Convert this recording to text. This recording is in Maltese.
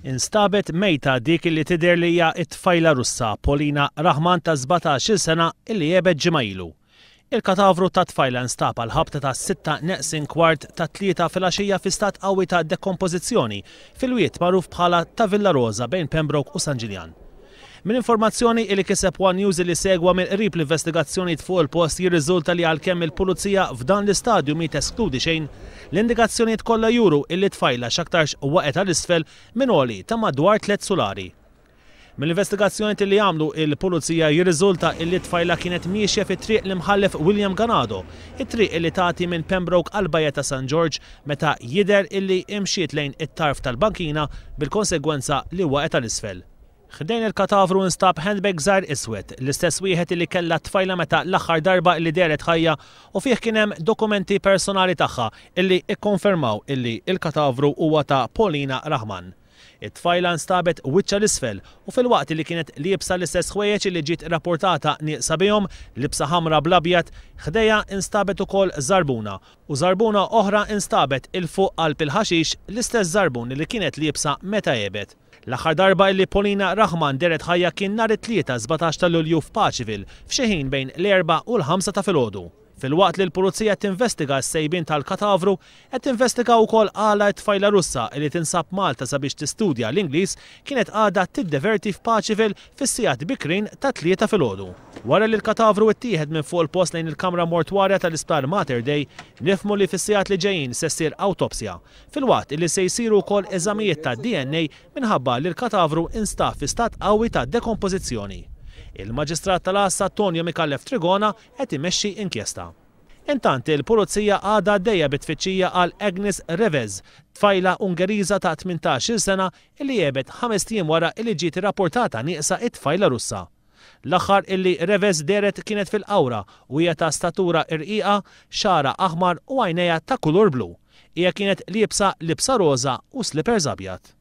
Instabet mejta dik li tidher li hija t-tfajla Russa Polina Rahman ta' 17-il sena illi jebet ġimgħa ilu. Il-katavru ta' tfajla nstab għal ħabta ta' 6:15 ta' 3 filgħaxija fi stat qawwi ta' dekompożizzjoni fil-wiet magħruf bħala ta' Villa Rosa bejn Pembroke u San Ġiljan. Min informazzjoni li kiseb One News li segwa minn qrib l-investigazzjoni fuq il-post jirriżulta li għalkemm il-pulizija f'dan l-istadju mi teskludi xejn, l-indikazzjonijiet kollha juru illi tfajla x'aktarx waqgħet għal isfel minn għoli ta' madwar 3 sulari. Mill-investigazzjoni li għamlu il-pulizija jirriżulta illi tfajla kienet miexja fit-triq l-imħallef William Ganado, it-triq illi tagħti minn Pembroke għal Bajja ta' St. George meta jidher illi imxiet lejn it-tarf tal-bankina bil-konsegwenza li waqgħet għal isfel. Ħdejn il-katavru nstab handbag żgħar iswed, l-istess wieħed li kellha tfajla meta l-aħħar darba li deret ħajja u fih kien hemm dokumenti personali tagħha illi ikkonfermaw illi il-katavru huwa ta' Polina Rahman. It-tfajla nstabet wiċċa l-isfel u fil-waqt li kienet liebsa l-istess ħwejjeġ li ġiet rapportata nieqsa bihom libsa ħamra bl-abjad, ħdejja instabet ukoll żarbuna u żarbuna oħra instabet il-fuq qalb il-ħaxix l-istess żarbun li kienet liebsa meta jebet. L-aħħar darba li Polina Rahman deret ħajja kien nhar it-tlieta 17 ta' Lulju f'Paċivil f'xi ħin bejn l-4 u l-5 ta' filgħodu. Filwaqt li l-pulizija tinvestiga s-sejbin tal-katavru, qed tinvestiga wkoll għala t-tfajla Russa li tinsab Malta sabiex tistudja l-Ingliż kienet għadha tiddeverti f'Paċivil fis-sigħat bikrin ta' 3 filgħodu. Wara li l-katavru ttieħed minn fuq il-post lejn il-kamra mortwarja tal-Isptar Mater Dei, nifhmu li fis-sigħat li ġejjin se ssir awtopsja. Filwaqt li se jsiru wkoll eżamijiet ta' DNA minħabba li l-katavru instab fi stat qawwi ta' dekompożizzjoni. Il-Maġistrat tal-Assa Tonio Mikallef Trigona qed imexxi inkjesta. Intant il-pulizija għadha għaddejja bit-tfittxija għal Agnes Revez, tfajla Ungeriża ta' 18-il sena illi jebet 5 ijiem wara illi ġiet irrapportata nieqsa it-tfajla Russa. L-aħħar illi Revez deret kienet fil-qawra u hija ta' statura irqiqa, xara aħmar u għajnejha ta' kulur blu. Hija kienet liebsa libsa roża u slippers abjad.